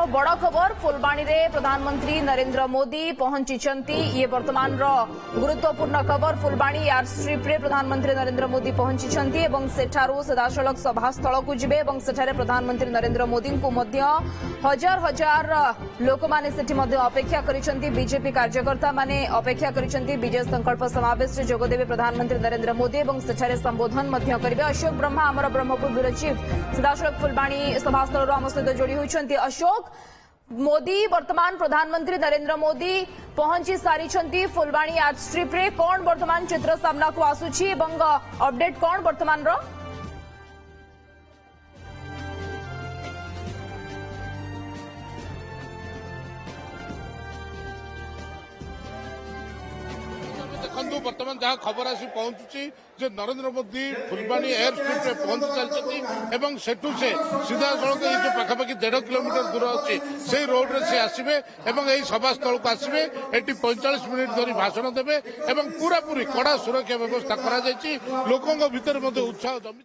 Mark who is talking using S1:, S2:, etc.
S1: बड़ खबर फुलबाणी रे प्रधानमंत्री नरेंद्र मोदी पहुंची ये वर्तमान गुरुत्वपूर्ण खबर फुलबाणी एयर स्ट्रिप रे प्रधानमंत्री नरेंद्र मोदी पहुंची सेठारू सीधासलख सभास्थल को जिबे सेठारे प्रधानमंत्री नरेंद्र मोदी को मध्य हजार हजार लोक माने सेठी मध्य अपेक्षा करिसेंती बीजेपी कार्यकर्ता माने अपेक्षा करिसेंती विजय संकल्प समावेश रे जोगदेवे प्रधानमंत्री नरेंद्र मोदी एवं सेठारे संबोधन मध्य करिवे अशोक ब्रह्मा आमर ब्रह्मपुर ब्यूरो चीफ सीधासलख फुलबाणी सभास्थल आम सहित जोड़ी होती अशोक मोदी वर्तमान प्रधानमंत्री नरेंद्र मोदी पहुंची सारी फुलबाणी एयर स्ट्रिप रे कौन वर्तमान चित्र सामना को आसुची एवं अपडेट कौन वर्तमान रो
S2: देखो बर्तमान जहाँ खबर आसी पहुंचुची जे नरेंद्र मोदी फुलबाणी एयर स्ट्रिप में पहुंची चलती सेठू से सीधा सड़क ये जो पाखापाखि 1.5 किलोमीटर दूर अच्छी से रोड रे से आसवे यही सभास्थल को आसवे एटी 45 मिनिट धरी भाषण देवे पूरा पूरी कड़ा सुरक्षा व्यवस्था करा लोकों भीतर उत्साह जमी